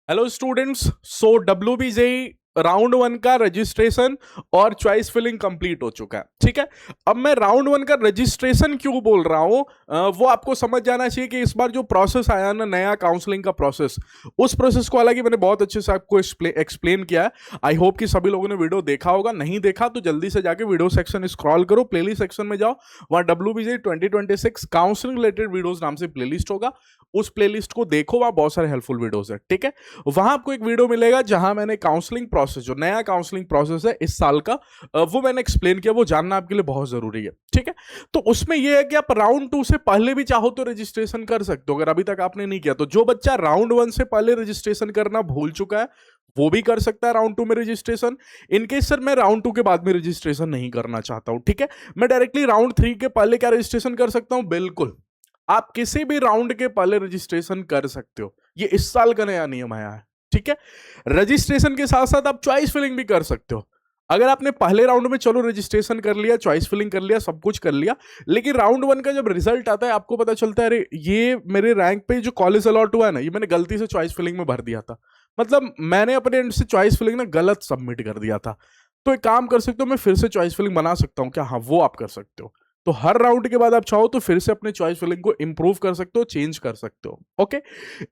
Hello students. So WBJEE round one का registration और choice filling complete हो चुका है। ठीक है, अब मैं राउंड वन का रजिस्ट्रेशन क्यों बोल रहा हूं, वो आपको समझ जाना चाहिए कि इस बार जो प्रोसेस आया ना, नया काउंसलिंग का प्रोसेस, उस प्रोसेस को हालांकि मैंने बहुत अच्छे से आपको एक्सप्लेन किया है। आई होप कि सभी लोगों ने वीडियो देखा होगा। नहीं देखा तो जल्दी से जाके वीडियो सेक्शन स्क्रॉल करो, प्लेलिस्ट सेक्शन में जाओ, वहां WBJEE 2026 काउंसलिंग रिलेटेड वीडियोस नाम से प्लेलिस्ट होगा, उस प्लेलिस्ट को देखो, वहां बहुत सारे हेल्पफुल वीडियोस है। ठीक है, वहां आपको एक वीडियो मिलेगा जहां मैंने काउंसलिंग प्रोसेस, जो नया काउंसलिंग प्रोसेस है इस साल का, वो मैंने एक्सप्लेन किया, वो जानना आपके लिए बहुत जरूरी है। ठीक है, तो उसमें यह है कि आप राउंड 2 से पहले भी चाहो तो रजिस्ट्रेशन कर सकते हो, अगर अभी तक आपने नहीं किया तो। जो बच्चा राउंड 1 से पहले रजिस्ट्रेशन करना भूल चुका है वो भी कर सकता है राउंड 2 में रजिस्ट्रेशन। इनकेस सर मैं राउंड 2 के बाद में रजिस्ट्रेशन नहीं करना चाहता हूं, ठीक है, मैं डायरेक्टली राउंड 3 के पहले क्या रजिस्ट्रेशन कर सकता हूं? बिल्कुल, आप किसी भी राउंड के पहले रजिस्ट्रेशन कर सकते हो। ये इस साल का नया नियम आया है। ठीक है, रजिस्ट्रेशन के साथ साथ आप चॉइस फिलिंग भी कर सकते हो। अगर आपने पहले राउंड में चलो रजिस्ट्रेशन कर लिया, चॉइस फिलिंग कर लिया, सब कुछ कर लिया, लेकिन राउंड 1 का जब रिजल्ट आता है आपको पता चलता है अरे ये मेरे रैंक पे जो कॉलेज अलॉट हुआ है ना, ये मैंने गलती से चॉइस फिलिंग में भर दिया था, मतलब मैंने अपने एंड से चॉइस फिलिंग ना गलत सबमिट कर दिया था। तो एक काम कर सकते हो, मैं फिर से चॉइस फिलिंग बना सकता हूं क्या? हाँ, वो आप कर सकते हो। तो हर राउंड के बाद आप चाहो तो फिर से अपने चॉइस फिलिंग को इंप्रूव कर सकते हो, चेंज कर सकते हो। ओके,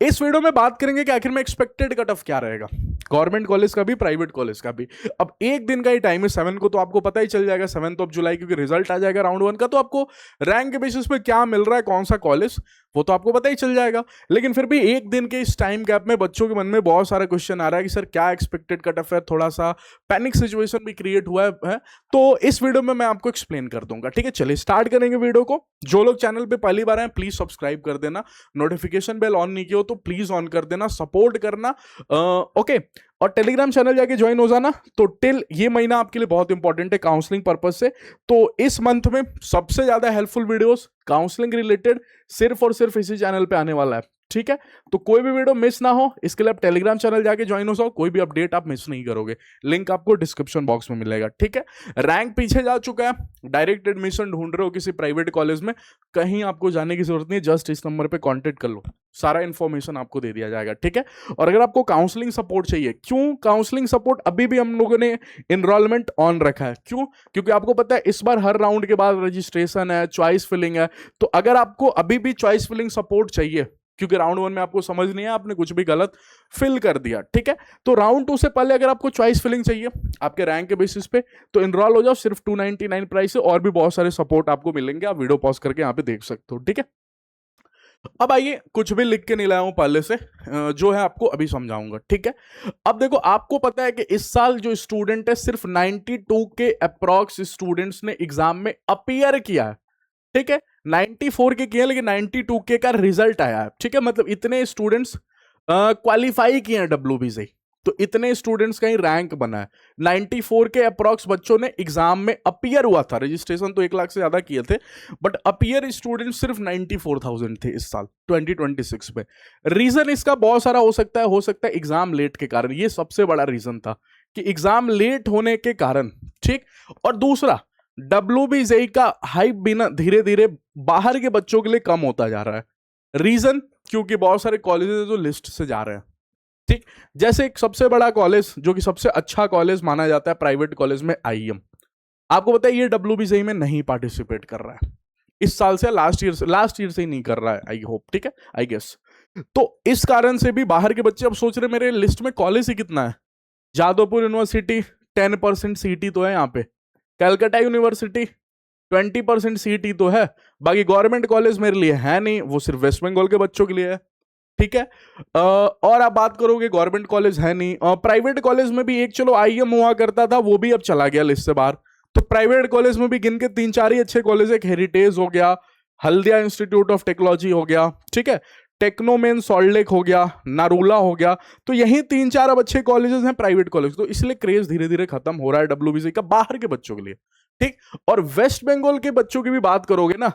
इस वीडियो में बात करेंगे कि आखिर में एक्सपेक्टेड कट ऑफ क्या रहेगा, गवर्नमेंट कॉलेज का भी, प्राइवेट कॉलेज का भी। अब एक दिन का ही टाइम है, 7 को तो आपको पता ही चल जाएगा, 7 जुलाई, क्योंकि रिजल्ट आ जाएगा राउंड 1 का, तो आपको रैंक के बेसिस पे क्या मिल रहा है, कौन सा कॉलेज, वो तो आपको पता ही चल जाएगा। लेकिन फिर भी एक दिन के इस टाइम गैप में बच्चों के मन में बहुत सारा क्वेश्चन आ रहा है कि सर क्या एक्सपेक्टेड कट ऑफ है, थोड़ा सा पैनिक सिचुएशन भी क्रिएट हुआ है। तो इस वीडियो में मैं आपको एक्सप्लेन कर दूंगा। ठीक है, चलिए स्टार्ट करेंगे वीडियो को। जो लोग चैनल पे पहली बार आए प्लीज सब्सक्राइब कर देना, नोटिफिकेशन बेल ऑन नहीं किया हो तो प्लीज ऑन कर देना, सपोर्ट करना। ओके, और टेलीग्राम चैनल जाके ज्वाइन हो जाना। तो टिल ये महीना आपके लिए बहुत इंपॉर्टेंट है काउंसलिंग पर्पज से, तो इस मंथ में सबसे ज्यादा हेल्पफुल वीडियोस काउंसलिंग रिलेटेड सिर्फ और सिर्फ इसी चैनल पे आने वाला है। ठीक है, तो कोई भी वीडियो मिस ना हो इसके लिए आप टेलीग्राम चैनल जाके ज्वाइन हो जाओ, कोई भी अपडेट आप मिस नहीं करोगे, लिंक आपको डिस्क्रिप्शन बॉक्स में मिलेगा। ठीक है, रैंक पीछे जा चुका है, डायरेक्ट एडमिशन ढूंढ रहे हो किसी प्राइवेट कॉलेज में, कहीं आपको जाने की जरूरत नहीं है, जस्ट इस नंबर पे कांटेक्ट कर लो, सारा इंफॉर्मेशन आपको दे दिया जाएगा। ठीक है, और अगर आपको काउंसलिंग सपोर्ट चाहिए, क्यों काउंसलिंग सपोर्ट अभी भी हम लोगों ने इनरोलमेंट ऑन रखा है, क्यों? क्योंकि आपको पता है इस बार हर राउंड के बाद रजिस्ट्रेशन है, चॉइस फिलिंग है, तो अगर आपको अभी भी चॉइस फिलिंग सपोर्ट चाहिए, क्योंकि राउंड 1 में आपको समझ नहीं है, आपने कुछ भी गलत फिल कर दिया, ठीक है, तो राउंड 2 से पहले अगर आपको चॉइस फिलिंग चाहिए आपके रैंक के बेसिस पे, तो इनरोल हो जाओ, सिर्फ 299 प्राइस है, और भी बहुत सारे सपोर्ट आपको मिलेंगे, आप वीडियो पॉज करके यहाँ पे देख सकते हो। ठीक है, अब आइए, कुछ भी लिख के नहीं लाया हूं पहले से, जो है आपको अभी समझाऊंगा। ठीक है, अब देखो, आपको पता है कि इस साल जो स्टूडेंट है सिर्फ 92 के अप्रॉक्स स्टूडेंट्स ने एग्जाम में अपीयर किया है। ठीक है, 94 के किए लेकिन 92 के का रिजल्ट आया है। ठीक है, मतलब इतने स्टूडेंट्स क्वालिफाई किए हैं WBC, तो इतने स्टूडेंट्स का ही रैंक बना है। 94 के अप्रॉक्स बच्चों ने एग्जाम में अपीयर हुआ था, रजिस्ट्रेशन तो 1 लाख से ज्यादा किए थे, बट अपीयर स्टूडेंट सिर्फ 94,000 थे इस साल 2026 में। रीजन इसका बहुत सारा हो सकता है एग्जाम लेट के कारण, ये सबसे बड़ा रीजन था कि एग्जाम लेट होने के कारण। ठीक, और दूसरा WBCE का हाइप भी ना धीरे धीरे बाहर के बच्चों के लिए कम होता जा रहा है। रीजन, क्योंकि बहुत सारे कॉलेजेस जो लिस्ट से जा रहे हैं। ठीक, जैसे एक सबसे बड़ा कॉलेज जो कि सबसे अच्छा कॉलेज माना जाता है प्राइवेट कॉलेज में, IIM, आपको पता है ये WBCE में नहीं पार्टिसिपेट कर रहा है इस साल से, लास्ट ईयर से ही नहीं कर रहा है, आई होप। ठीक है, आई गेस, तो इस कारण से भी बाहर के बच्चे अब सोच रहे मेरे लिस्ट में कॉलेज ही कितना है, जादवपुर यूनिवर्सिटी 10% सीटी तो है यहाँ पे, कलकत्ता यूनिवर्सिटी 20% सीटी तो है, बाकी गवर्नमेंट कॉलेज मेरे लिए है नहीं, वो सिर्फ वेस्ट बंगाल के बच्चों के लिए है। ठीक है, और आप बात करोगे गवर्नमेंट कॉलेज है नहीं, प्राइवेट कॉलेज में भी एक चलो IIM हुआ करता था, वो भी अब चला गया लिस्ट से बाहर, तो प्राइवेट कॉलेज में भी गिन के 3-4 ही अच्छे कॉलेज है, हेरिटेज हो गया, हल्दिया इंस्टीट्यूट ऑफ टेक्नोलॉजी हो गया, ठीक है, टेक्नोमेन सॉल्ट लेक हो गया, नारूला हो गया, तो यही 3-4 अब अच्छे कॉलेजेस हैं प्राइवेट कॉलेज, तो इसलिए क्रेज धीरे धीरे खत्म हो रहा है WBC का बाहर के बच्चों के लिए। ठीक, और वेस्ट बंगाल के बच्चों की भी बात करोगे ना,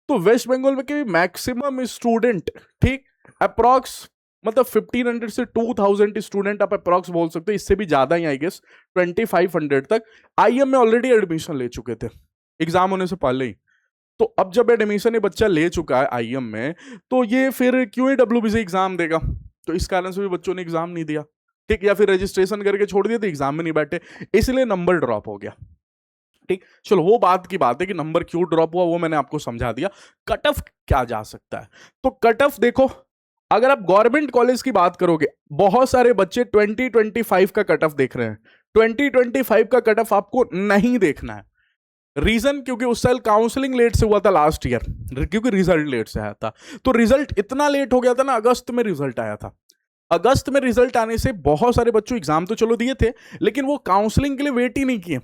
तो वेस्ट बंगाल में के मैक्सिमम स्टूडेंट, ठीक, अप्रॉक्स मतलब 1500 से 2000 स्टूडेंट आप अप्रॉक्स बोल सकते हो, इससे भी ज्यादा ही आई गेस 2500 तक IIM में ऑलरेडी एडमिशन ले चुके थे एग्जाम होने से पहले ही। तो अब जब एडमिशन ये बच्चा ले चुका है IIM में, तो ये फिर क्यों ही WBC एग्जाम देगा? तो इस कारण से भी बच्चों ने एग्जाम नहीं दिया, ठीक, या फिर रजिस्ट्रेशन करके छोड़ दिया तो एग्जाम में नहीं बैठे, इसलिए नंबर ड्रॉप हो गया। ठीक, चलो वो बात की बात है कि नंबर क्यों ड्रॉप हुआ वो मैंने आपको समझा दिया। कट ऑफ क्या जा सकता है, तो कट ऑफ देखो, अगर आप गवर्नमेंट कॉलेज की बात करोगे, बहुत सारे बच्चे 2025 का कट ऑफ देख रहे हैं, 2025 का कट ऑफ आपको नहीं देखना है। रीजन, क्योंकि उस साल काउंसलिंग लेट से हुआ था लास्ट ईयर, क्योंकि रिजल्ट लेट से आया था, तो रिजल्ट इतना लेट हो गया था ना, अगस्त में रिजल्ट आया था। अगस्त में रिजल्ट आने से बहुत सारे बच्चों एग्जाम तो चलो दिए थे, लेकिन वो काउंसलिंग के लिए वेट ही नहीं किए।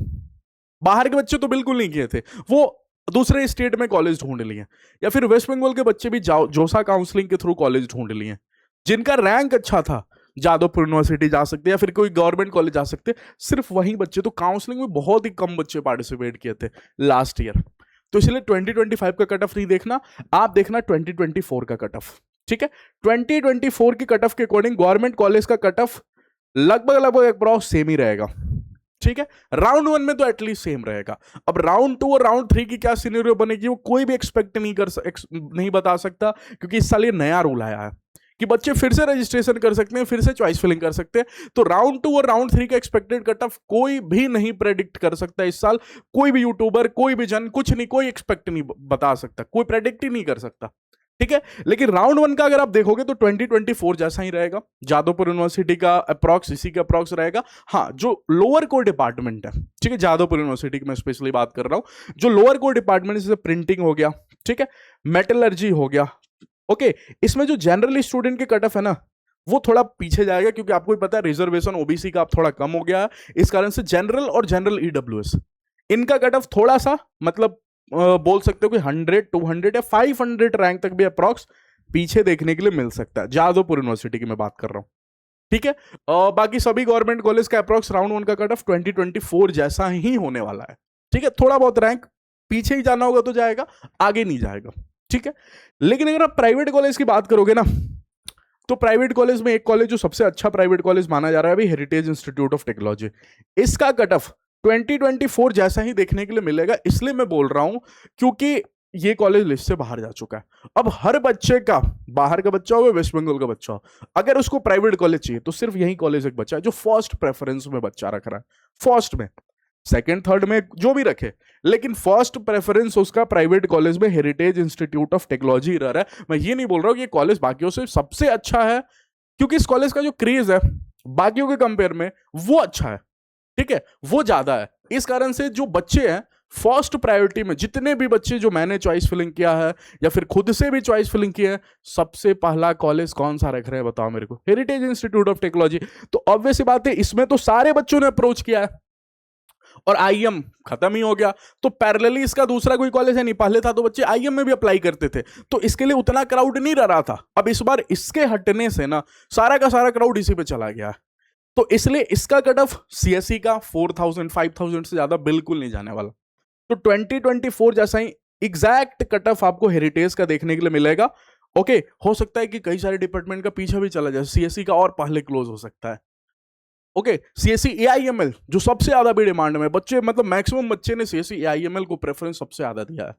बाहर के बच्चे तो बिल्कुल नहीं किए थे, वो दूसरे स्टेट में कॉलेज ढूंढ लिए, या फिर वेस्ट बंगाल के बच्चे भी जोसा काउंसलिंग के थ्रू कॉलेज ढूंढ लिए। जिनका रैंक अच्छा था जादवपुर यूनिवर्सिटी जा सकते या फिर कोई गवर्नमेंट कॉलेज जा सकते, सिर्फ वही बच्चे, तो काउंसलिंग में बहुत ही कम बच्चे पार्टिसिपेट किए थे लास्ट ईयर। तो इसलिए 2025 का कट ऑफ नहीं देखना, आप देखना 2024 का कट ऑफ। ठीक है, 2024 की कट ऑफ के अकॉर्डिंग गवर्नमेंट कॉलेज का कट ऑफ लगभग अप्रॉक्स सेम ही रहेगा। ठीक है, राउंड 1 में तो एटलीस्ट सेम रहेगा। अब राउंड 2 और राउंड 3 की क्या सिनेरियो बनेगी वो कोई भी एक्सपेक्ट नहीं बता सकता, क्योंकि इस साल ये नया रूल आया है कि बच्चे फिर से रजिस्ट्रेशन कर सकते हैं, फिर से चॉइस फिलिंग कर सकते हैं। तो राउंड 2 और राउंड 3 का एक्सपेक्टेड कट ऑफ कोई भी नहीं प्रेडिक्ट कर सकता इस साल। कोई भी यूट्यूबर, कोई भी जन, कुछ नहीं, कोई एक्सपेक्ट नहीं बता सकता, कोई प्रेडिक्ट ही नहीं कर सकता। ठीक है, लेकिन राउंड 1 का अगर आप देखोगे तो 2024 जैसा ही रहेगा, जादवपुर यूनिवर्सिटी का अप्रॉक्स इसी का अप्रॉक्स रहेगा। हाँ, जो लोअर कोर डिपार्टमेंट है, ठीक है, जादवपुर यूनिवर्सिटी की मैं स्पेशली बात कर रहा हूं, जो लोअर कोर डिपार्टमेंट जैसे प्रिंटिंग हो गया, ठीक है, मेटलर्जी हो गया, ओके, इसमें जो जनरल स्टूडेंट के कट ऑफ है ना, वो थोड़ा पीछे जाएगा, क्योंकि आपको भी पता है रिजर्वेशन ओबीसी का अब थोड़ा कम हो गया है, इस कारण से जनरल और जनरल ईडब्ल्यूएस इनका कट ऑफ थोड़ा सा, मतलब बोल सकते हो कि 100, 200 या 500 रैंक तक भी अप्रॉक्स पीछे देखने के लिए मिल सकता है, जादवपुर यूनिवर्सिटी की मैं बात कर रहा हूं। ठीक है, बाकी सभी गवर्नमेंट कॉलेज का अप्रॉक्स राउंड 1 का कट ऑफ 2024 जैसा ही होने वाला है। ठीक है, थोड़ा बहुत रैंक पीछे ही जाना होगा तो जाएगा, आगे नहीं जाएगा। ठीक है, लेकिन अगर आप प्राइवेट कॉलेज की बात करोगे ना, तो प्राइवेट कॉलेज में एक कॉलेज जो सबसे अच्छा प्राइवेट कॉलेज माना जा रहा है अभी, हेरिटेज इंस्टीट्यूट ऑफ टेक्नोलॉजी, इसका कट ऑफ 2024 जैसा ही देखने के लिए मिलेगा। इसलिए मैं बोल रहा हूं क्योंकि ये कॉलेज लिस्ट से बाहर जा चुका है। अब हर बच्चे का, बाहर का बच्चा हो, वेस्ट बंगाल का बच्चा हो, अगर उसको प्राइवेट कॉलेज चाहिए तो सिर्फ यही कॉलेज एक बच्चा है जो फर्स्ट प्रेफरेंस में बच्चा रख रहा है, फर्स्ट में, सेकंड थर्ड में जो भी रखे, लेकिन फर्स्ट प्रेफरेंस उसका प्राइवेट कॉलेज में हेरिटेज इंस्टीट्यूट ऑफ टेक्नोलॉजी रह रहा है। मैं ये नहीं बोल रहा हूं कि ये कॉलेज बाकियों से सबसे अच्छा है, क्योंकि इस कॉलेज का जो क्रेज है बाकियों के कंपेयर में वो अच्छा है, ठीक है, वो ज्यादा है। इस कारण से जो बच्चे हैं फर्स्ट प्रायोरिटी में, जितने भी बच्चे जो मैंने चॉइस फिलिंग किया है या फिर खुद से भी चॉइस फिलिंग किया है, सबसे पहला कॉलेज कौन सा रख रहे हैं बताओ मेरे को? Heritage institute of technology. तो ऑब्वियस सी बात है, इसमें तो सारे बच्चों ने अप्रोच किया है, और आईएम खत्म ही हो गया, तो पैरेलली इसका दूसरा कोई कॉलेज है नहीं, पहले था तो बच्चे आईएम में भी अप्लाई करते थे, तो इसके लिए उतना क्राउड नहीं रह रहा था। अब इस बार इसके हटने से ना सारा का सारा क्राउड इसी पे चला गया है, तो इसलिए इसका कट ऑफ सीएसई का 4000 5000 से ज्यादा बिल्कुल नहीं जाने वाला। तो 2024 जैसा ही एग्जैक्ट कट ऑफ आपको हेरिटेज का देखने के लिए मिलेगा। ओके, हो सकता है कि कई सारे डिपार्टमेंट का पीछे भी चला जाए, सीएसई का और पहले क्लोज हो सकता है। ओके, सीएससी एआईएमएल जो सबसे ज्यादा भी डिमांड में, बच्चे मतलब मैक्सिमम बच्चे ने सीएससी एआईएमएल को प्रेफरेंस सबसे ज्यादा दिया है।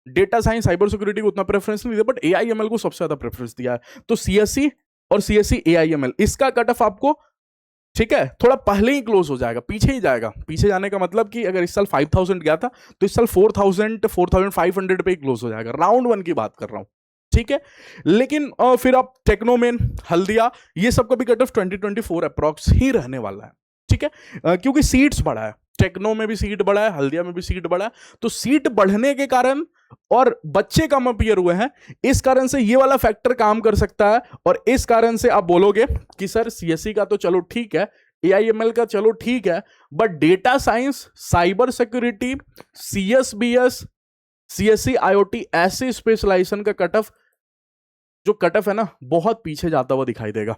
डेटा साइंस साइबर सिक्योरिटी को उतना प्रेफरेंस नहीं दिया, बट एआईएमएल को सबसे ज्यादा प्रेफरेंस दिया है। तो सीएससी और सीएससी एआईएमएल इसका कट ऑफ आपको, ठीक है, थोड़ा पहले ही क्लोज हो जाएगा, पीछे ही जाएगा। पीछे जाने का मतलब कि अगर इस साल 5000 गया था तो इस साल 4000 4500 पे ही क्लोज हो जाएगा। राउंड 1 की बात कर रहा हूं, ठीक है। लेकिन फिर आप टेक्नोमेन, हल्दिया, ये सब का भी कट ऑफ 2024 अप्रॉक्स ही रहने वाला है, ठीक है, क्योंकि सीट्स बढ़ा है, टेक्नो में भी सीट बढ़ा है, हल्दिया में भी सीट बढ़ा है, तो सीट बढ़ने के कारण और बच्चे कम अपीयर हुए हैं, इस कारण से ये वाला फैक्टर काम कर सकता है। और इस कारण से आप बोलोगे कि सर सीएससी का तो चलो ठीक है, एआईएमएल का चलो ठीक है, but data science, cyber security, CSBS, CSC IoT, ऐसे स्पेशलाइजेशन का कट ऑफ, जो कट ऑफ है ना, बहुत पीछे जाता हुआ दिखाई देगा।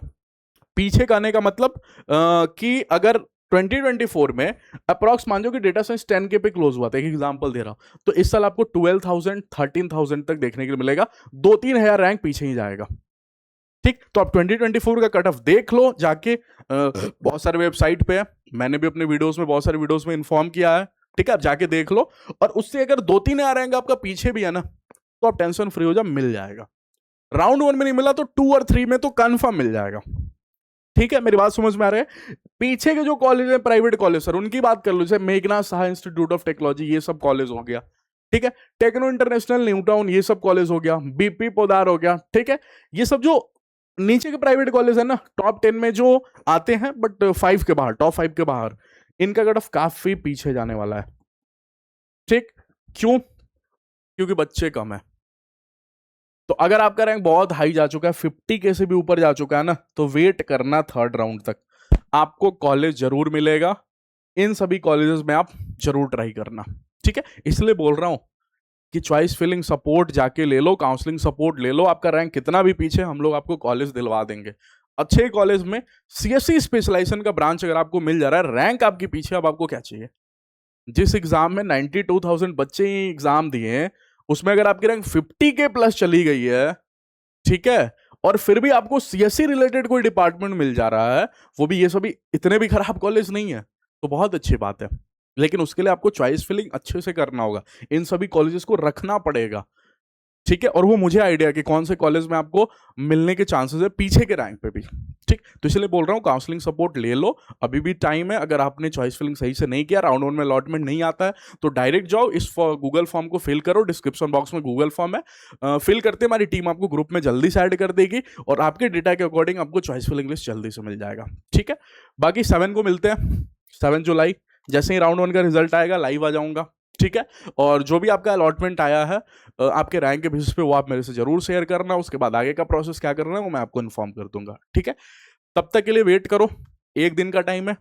पीछे आने का मतलब कि अगर 2024 में अप्रॉक्स मान लो कि डेटा साइंस 10K पे क्लोज हुआ था, एक एग्जांपल दे रहा हूं, तो इस साल आपको 12,000 13,000 तक देखने के लिए मिलेगा, 2-3 हजार रैंक पीछे ही जाएगा, ठीक। तो आप 2024 का कट ऑफ देख लो जाके, बहुत सारे वेबसाइट पे है, मैंने भी अपने वीडियोस में, बहुत सारे वीडियोस में इन्फॉर्म किया है, ठीक है, आप जाके देख लो। और उससे अगर 2-3 हजार रैंक आपका पीछे भी है ना, तो आप टेंशन फ्री हो जाओ, मिल जाएगा। राउंड 1 में नहीं मिला तो 2 और 3 में तो कंफर्म मिल जाएगा। ठीक है, मेरी बात समझ में आ रहा है? पीछे के जो कॉलेज है प्राइवेट कॉलेज सर, उनकी बात कर लो, जैसे Meghnath Saha institute of technology, ये सब कॉलेज हो गया। ठीक है, टेक्नो इंटरनेशनल न्यू टाउन, ये सब कॉलेज हो गया, बीपी पोदार हो गया। ठीक है, ये सब जो नीचे के प्राइवेट कॉलेज है ना, टॉप 10 में जो आते हैं बट 5 के बाहर, टॉप 5 के बाहर, इनका कट ऑफ काफी पीछे जाने वाला है। ठीक, क्यों? क्योंकि बच्चे कम है। तो अगर आपका रैंक बहुत हाई जा चुका है, 50 के से भी ऊपर जा चुका है ना, तो वेट करना थर्ड राउंड तक, आपको कॉलेज जरूर मिलेगा। इन सभी कॉलेजेस में आप जरूर ट्राई करना। ठीक है, इसलिए बोल रहा हूं कि चॉइस फिलिंग सपोर्ट जाके ले लो, काउंसलिंग सपोर्ट ले लो। आपका रैंक कितना भी पीछे, हम लोग आपको कॉलेज दिलवा देंगे। अच्छे कॉलेज में सीएससी स्पेशलाइजेशन का ब्रांच अगर आपको मिल जा रहा है, रैंक आपकी पीछे, अब आपको क्या चाहिए? जिस एग्जाम में 92,000 बच्चे ही एग्जाम दिए हैं, उसमें अगर आपकी रैंक 50 के प्लस चली गई है, ठीक है, और फिर भी आपको सीएससी रिलेटेड कोई डिपार्टमेंट मिल जा रहा है, वो भी ये सभी इतने भी खराब कॉलेज नहीं है, तो बहुत अच्छी बात है। लेकिन उसके लिए आपको चॉइस फिलिंग अच्छे से करना होगा, इन सभी कॉलेजेस को रखना पड़ेगा। ठीक है, और वो मुझे आइडिया कि कौन से कॉलेज में आपको मिलने के चांसेस है पीछे के रैंक पे भी। ठीक, तो इसलिए बोल रहा हूँ काउंसलिंग सपोर्ट ले लो, अभी भी टाइम है। अगर आपने चॉइस फिलिंग सही से नहीं किया, राउंड 1 में अलॉटमेंट नहीं आता है, तो डायरेक्ट जाओ, इस गूगल फॉर्म को फिल करो, डिस्क्रिप्शन बॉक्स में गूगल फॉर्म है, फिल करते हमारी टीम आपको ग्रुप में जल्दी से ऐड कर देगी, और आपके डेटा के अकॉर्डिंग आपको चॉइस फिलिंग लिस्ट जल्दी से मिल जाएगा। ठीक है, बाकी 7 को मिलते हैं, 7 जुलाई जैसे ही राउंड 1 का रिजल्ट आएगा लाइव आ जाऊंगा। ठीक है, और जो भी आपका अलॉटमेंट आया है आपके रैंक के बेसिस पे, वो आप मेरे से जरूर शेयर करना। उसके बाद आगे का प्रोसेस क्या करना है वो मैं आपको इन्फॉर्म कर दूंगा। ठीक है, तब तक के लिए वेट करो, एक दिन का टाइम है,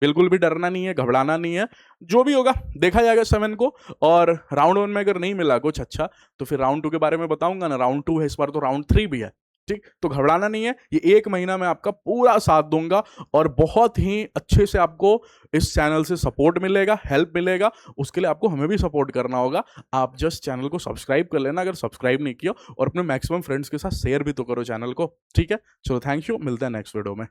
बिल्कुल भी डरना नहीं है, घबराना नहीं है, जो भी होगा देखा जाएगा 7 को। और राउंड 1 में अगर नहीं मिला कुछ अच्छा, तो फिर राउंड 2 के बारे में बताऊंगा ना, राउंड 2 है इस बार, तो राउंड 3 भी है। ठीक, तो घबराना नहीं है, ये 1 महीना में आपका पूरा साथ दूंगा, और बहुत ही अच्छे से आपको इस चैनल से सपोर्ट मिलेगा, हेल्प मिलेगा। उसके लिए आपको हमें भी सपोर्ट करना होगा। आप जस्ट चैनल को सब्सक्राइब कर लेना अगर सब्सक्राइब नहीं किया, और अपने मैक्सिमम फ्रेंड्स के साथ शेयर भी तो करो चैनल को। ठीक है, चलो थैंक यू, मिलते हैं नेक्स्ट वीडियो में।